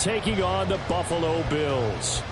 taking on the Buffalo Bills.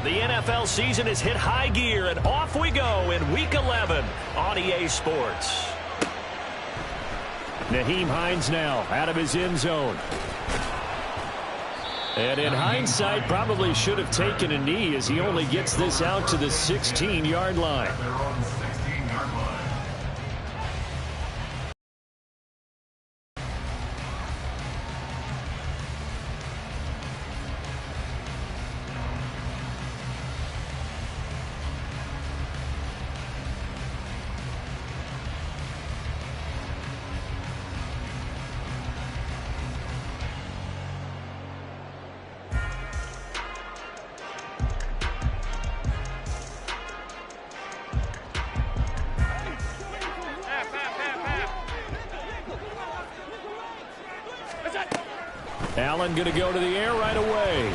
The NFL season has hit high gear, and off we go in Week 11 on EA Sports. Nyheim Hines now out of his end zone. And in hindsight, probably should have taken a knee as he only gets this out to the 16-yard line. Allen going to go to the air right away.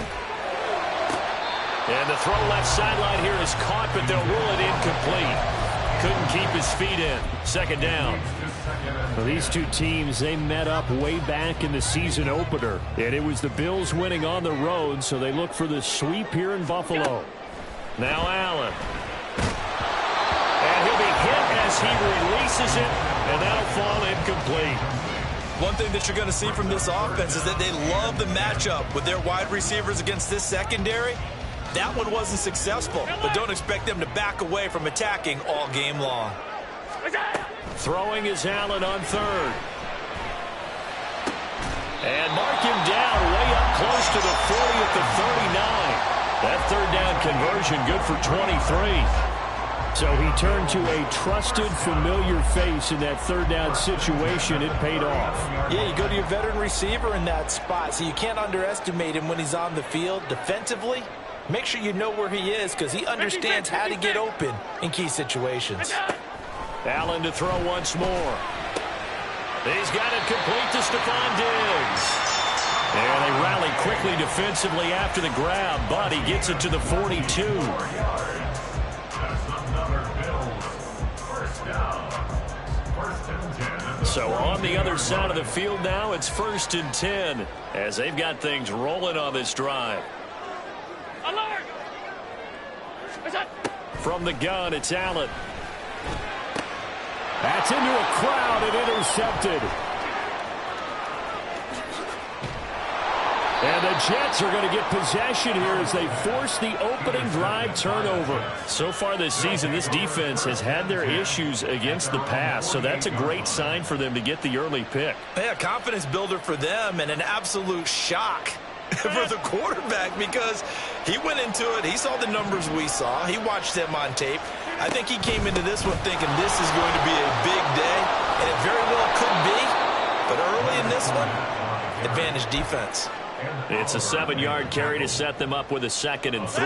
And the throw left sideline here is caught, but they'll rule it incomplete. Couldn't keep his feet in. Second down. Well, these two teams, they met up way back in the season opener. And it was the Bills winning on the road, so they look for the sweep here in Buffalo. Now Allen. And he'll be hit as he releases it, and that'll fall incomplete. One thing that you're going to see from this offense is that they love the matchup with their wide receivers against this secondary. That one wasn't successful, but don't expect them to back away from attacking all game long. Throwing is Allen on third. And mark him down way up close to the 40 at the 39. That third down conversion good for 23. So he turned to a trusted, familiar face in that third down situation. It paid off. Yeah, you go to your veteran receiver in that spot, so you can't underestimate him when he's on the field. Defensively, make sure you know where he is because he understands how to get open in key situations. Allen to throw once more. He's got it complete to Stephon Diggs. And they rally quickly defensively after the grab, but he gets it to the 42. So on the other side of the field now, it's 1st and 10 as they've got things rolling on this drive. Alert! From the gun, it's Allen. That's into a crowd and intercepted. And the Jets are going to get possession here as they force the opening drive turnover. So far this season, this defense has had their issues against the pass, so that's a great sign for them to get the early pick. Yeah, confidence builder for them and an absolute shock for the quarterback because he went into it. He saw the numbers we saw. He watched them on tape. I think he came into this one thinking this is going to be a big day, and it very well could be. But early in this one, advantage defense. It's a 7-yard carry to set them up with a 2nd and 3.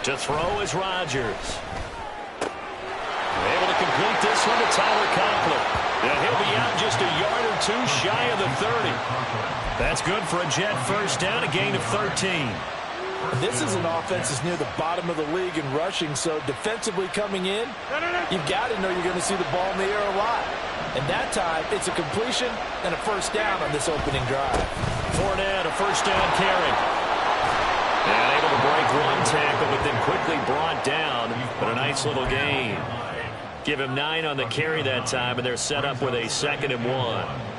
To throw is Rodgers. Able to complete this one to Tyler Conklin. And he'll be out just a yard or two shy of the 30. That's good for a Jet first down, a gain of 13. This is an offense that's near the bottom of the league in rushing, so defensively coming in, you've got to know you're going to see the ball in the air a lot. And that time, it's a completion and a first down on this opening drive. Fournette, a first down carry. And able to break one tackle, but then quickly brought down. But a nice little gain. Give him 9 on the carry that time, and they're set up with a 2nd and 1.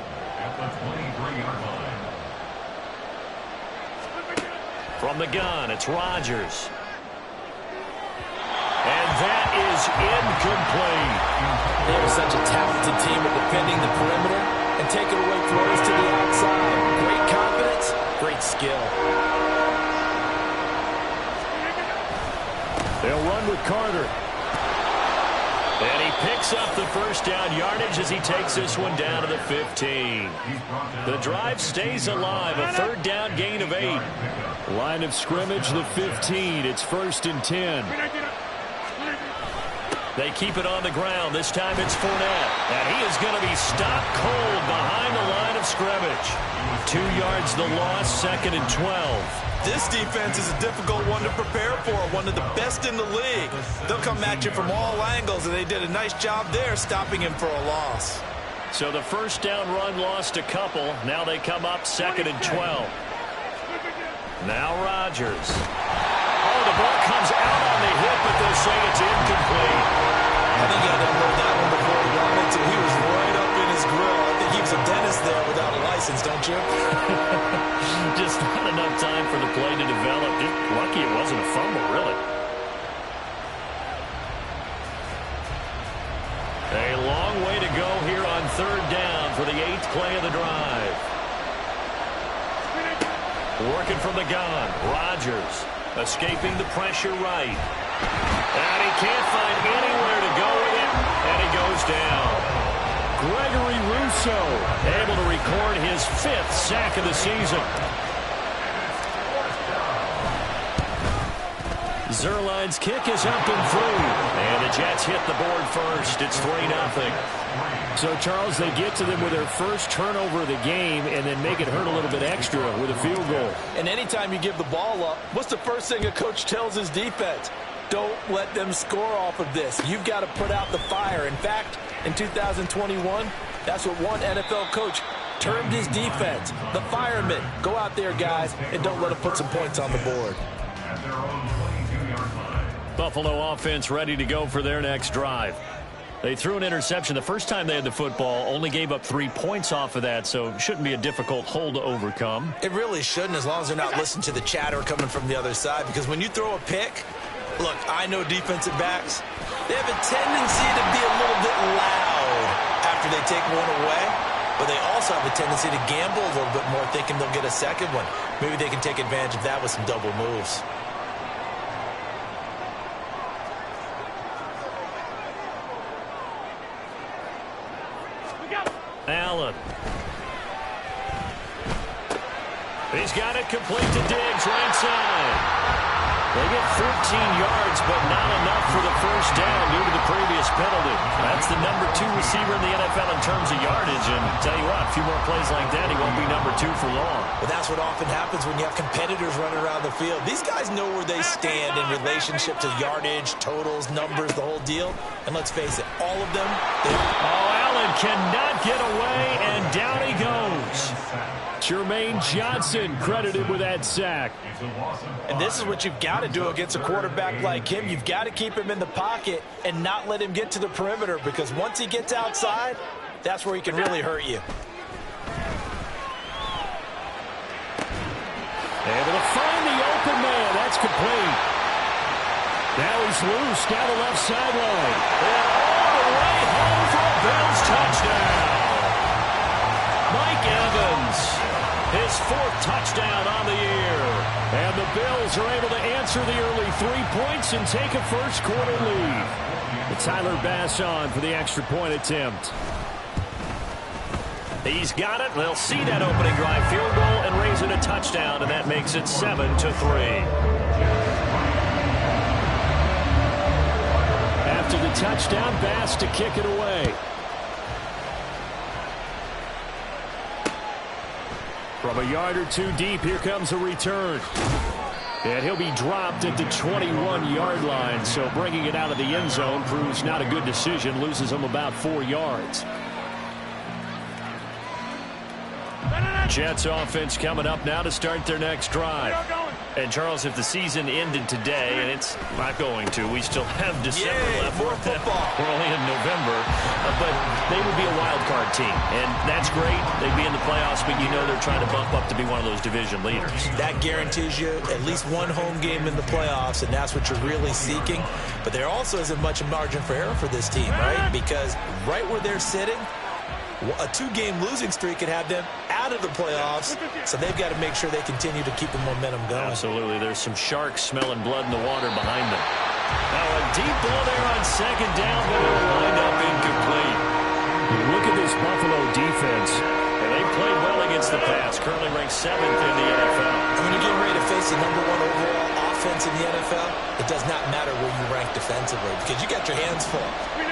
From the gun, it's Rodgers. And that is incomplete. They are such a talented team at defending the perimeter and taking away throws to the outside. Great confidence, great skill. They'll run with Carter. And he picks up the first down yardage as he takes this one down to the 15. The drive stays alive, a 3rd down gain of 8. Line of scrimmage, the 15. It's 1st and 10. They keep it on the ground. This time it's Fournette. And he is going to be stopped cold behind the line of scrimmage. 2 yards the loss, 2nd and 12. This defense is a difficult one to prepare for, one of the best in the league. They'll come at you from all angles, and they did a nice job there stopping him for a loss. So the first down run lost a couple. Now they come up 2nd and 12. Now Rodgers. Oh, the ball comes out on the hip, but they'll say it's incomplete. I think he had to unload that one before he wanted to. He was right up in his grill. I think he was a dentist there without a license, don't you? Just not enough time for the play to develop. Just lucky it wasn't a fumble, really. A long way to go here on 3rd down for the 8th play of the drive. Working from the gun. Rodgers escaping the pressure right. And he can't find anywhere to go with it. And he goes down. Gregory Rousseau able to record his 5th sack of the season. Zerline's kick is up and through. And the Jets hit the board first. It's 3-0. So, Charles, they get to them with their first turnover of the game and then make it hurt a little bit extra with a field goal. And anytime you give the ball up, what's the first thing a coach tells his defense? Don't let them score off of this. You've got to put out the fire. In fact, in 2021, that's what one NFL coach termed his defense. The firemen. Go out there, guys, and don't let them put some points on the board. Buffalo offense ready to go for their next drive. They threw an interception the first time they had the football, only gave up 3 points off of that, so it shouldn't be a difficult hole to overcome. It really shouldn't, as long as they're not listening to the chatter coming from the other side, because when you throw a pick, look, I know defensive backs, they have a tendency to be a little bit loud after they take one away, but they also have a tendency to gamble a little bit more, thinking they'll get a second one. Maybe they can take advantage of that with some double moves. Allen. He's got it complete to Diggs, right side. They get 14 yards, but not enough for the first down due to the previous penalty. That's the number 2 receiver in the NFL in terms of yardage, and tell you what, a few more plays like that, he won't be number 2 for long. But that's what often happens when you have competitors running around the field. These guys know where they stand in relationship to yardage, totals, numbers, the whole deal. And let's face it, all of them. Allen cannot get away, and down he goes. Jermaine Johnson credited with that sack. And this is what you've got to do against a quarterback like him. You've got to keep him in the pocket and not let him get to the perimeter, because once he gets outside, that's where he can really hurt you. Able to find the open man. That's complete. Now he's loose down the left sideline. And all the way home for a Bills touchdown. Mike Evans. His 4th touchdown on the year. And the Bills are able to answer the early 3 points and take a first-quarter lead. Tyler Bass on for the extra point attempt. He's got it. They'll see that opening drive field goal and raise it a touchdown, and that makes it 7-3. After the touchdown, Bass to kick it away. From a yard or 2 deep, here comes a return. And he'll be dropped at the 21-yard line, so bringing it out of the end zone proves not a good decision, loses him about 4 yards. Jets offense coming up now to start their next drive. And, Charles, if the season ended today, and it's not going to, we still have December left. More football. We're only in November. But they would be a wild card team. And that's great. They'd be in the playoffs, but you know they're trying to bump up to be one of those division leaders. That guarantees you at least one home game in the playoffs, and that's what you're really seeking. But there also isn't much margin for error for this team, right? Because right where they're sitting, a 2-game losing streak could have them out of the playoffs, so they've got to make sure they continue to keep the momentum going. Absolutely. There's some sharks smelling blood in the water behind them. Now a deep ball there on 2nd down, but it'll wind up incomplete. Look at this Buffalo defense. And they played well against the pass, currently ranked 7th in the NFL. And when you're getting ready to face the number 1 overall offense offense in the NFL, it does not matter where you rank defensively because you got your hands full.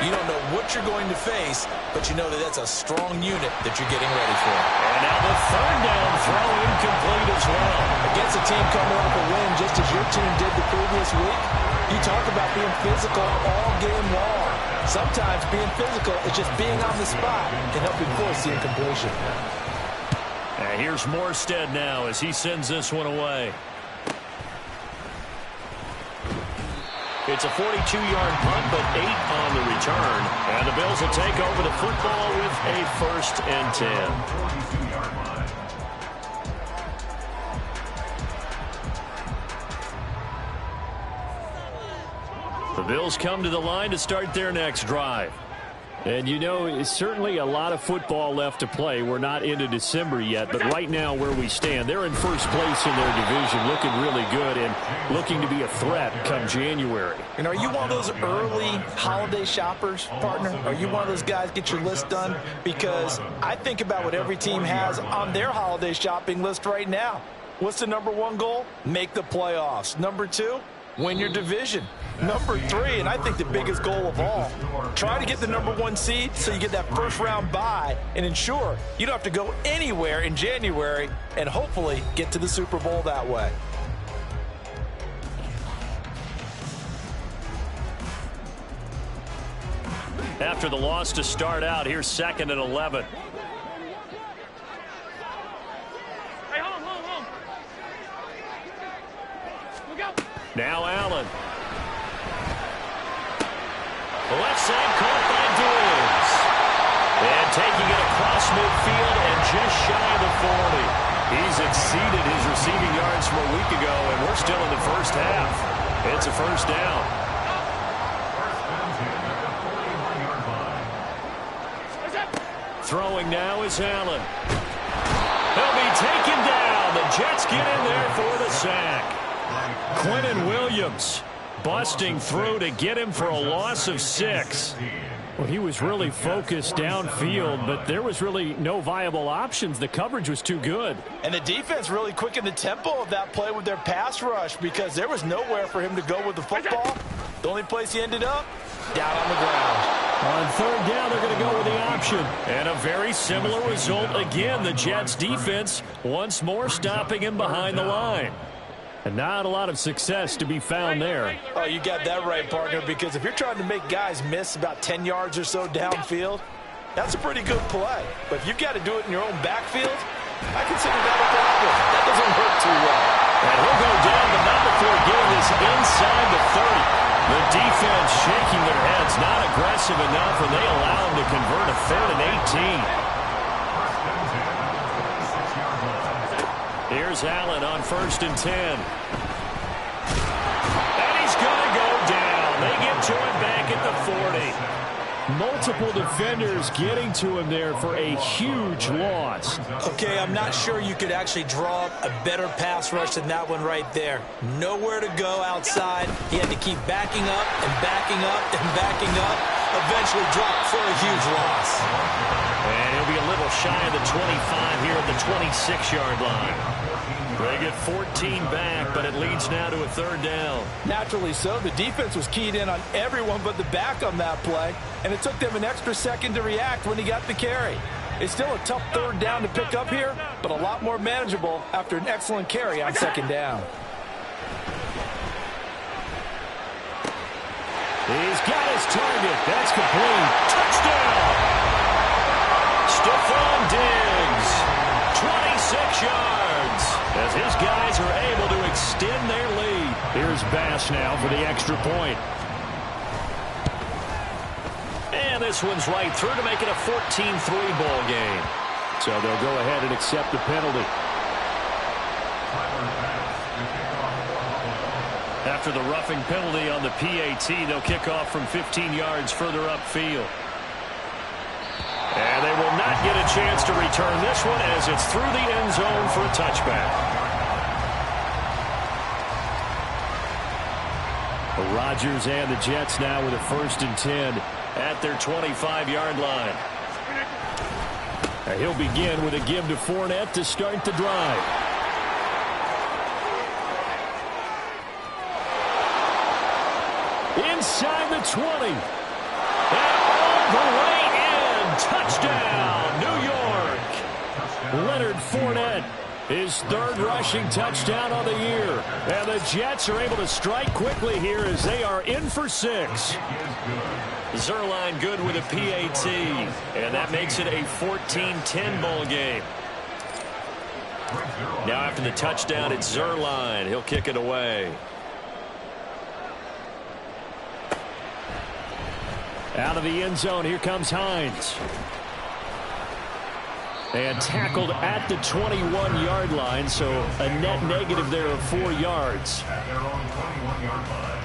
You don't know what you're going to face, but you know that that's a strong unit that you're getting ready for. And now the third down throw incomplete as well. Against a team coming off a win just as your team did the previous week, you talk about being physical all game long. Sometimes being physical is just being on the spot and helping force the incompletion. And here's Morstead now as he sends this one away. It's a 42-yard punt, but 8 on the return. And the Bills will take over the football with a 1st and 10. The Bills come to the line to start their next drive. And, you know, it's certainly a lot of football left to play. We're not into December yet, but right now where we stand, they're in first place in their division, looking really good and looking to be a threat come January. And are you one of those early holiday shoppers, partner? Are you one of those guys get your list done? Because I think about what every team has on their holiday shopping list right now. What's the #1 goal? Make the playoffs. #2, win your division. #3, and I think the biggest goal of all, try to get the #1 seed so you get that first-round bye and ensure you don't have to go anywhere in January and hopefully get to the Super Bowl that way. After the loss to start out, here's 2nd and 11. Now Allen. Left side caught by Diggs. And taking it across midfield and just shy of the 40. He's exceeded his receiving yards from a week ago, and we're still in the first half. It's a 1st down. Throwing now is Allen. He'll be taken down. The Jets get in there for the sack. Quinnen Williams busting through to get him for a loss of 6. Well, he was really focused downfield, but there was really no viable options. The coverage was too good. And the defense really quickened the tempo of that play with their pass rush because there was nowhere for him to go with the football. The only place he ended up, down on the ground. On 3rd down, they're going to go with the option. And a very similar result again. The Jets defense once more stopping him behind the line. And not a lot of success to be found there. Oh, you got that right, partner, because if you're trying to make guys miss about 10 yards or so downfield, that's a pretty good play. But if you've got to do it in your own backfield, I consider that a problem. That doesn't work too well. And he'll go down, but not before getting this inside the 30. The defense shaking their heads, not aggressive enough, and they allow him to convert a 3rd and 18. Here's Allen on 1st and 10. And he's going to go down. They get to him back at the 40. Multiple defenders getting to him there for a huge loss. Okay, I'm not sure you could actually draw up a better pass rush than that one right there. Nowhere to go outside. He had to keep backing up and backing up and backing up. Eventually dropped for a huge loss. And he'll be a little shy of the 25 here at the 26-yard line. They get 14 back, but it leads now to a 3rd down. Naturally so. The defense was keyed in on everyone but the back on that play, and it took them an extra second to react when he got the carry. It's still a tough 3rd down to pick up here, but a lot more manageable after an excellent carry on 2nd down. He's got his target. That's complete. Touchdown! Stephon Diggs, 26 yards, as his guys are able to extend their lead. Here's Bass now for the extra point. And this one's right through to make it a 14-3 ball game. So they'll go ahead and accept the penalty. After the roughing penalty on the PAT, they'll kick off from 15 yards further upfield. And they will not get a chance to return this one as it's through the end zone for a touchback. The Rodgers and the Jets now with a 1st and 10 at their 25-yard line. He'll begin with a give to Fournette to start the drive. Inside the 20. And all the way in. Touchdown, New York. Leonard Fournette, his third rushing touchdown on the year. And the Jets are able to strike quickly here as they are in for 6. Zerline good with a PAT. And that makes it a 14-10 ball game. Now after the touchdown, it's Zerline. He'll kick it away. Out of the end zone, here comes Hines. And tackled at the 21-yard line, so a net negative there of 4 yards. At their own 21-yard line.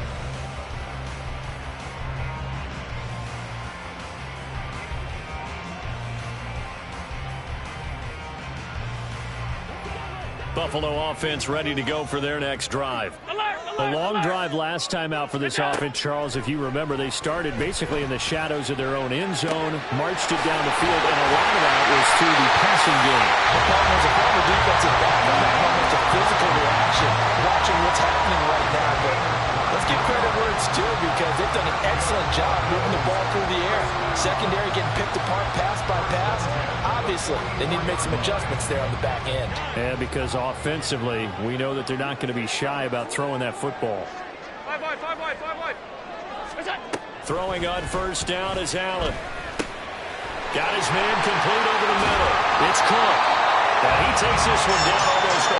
Buffalo offense ready to go for their next drive. A long drive last time out for this offense, Charles. If you remember, they started basically in the shadows of their own end zone, marched it down the field, and a lot of that was through the passing game. The problem is a former defensive back on that moment of physical reaction, watching what's happening right now. But let's give credit where it's due because they've done an excellent job moving the ball through the air. Secondary getting picked apart pass by pass. Obviously, they need to make some adjustments there on the back end. And because offensively, we know that they're not going to be shy about throwing that football. 5 wide. Throwing on first down is Allen. Got his man complete over the middle. It's Cook. And he takes this one down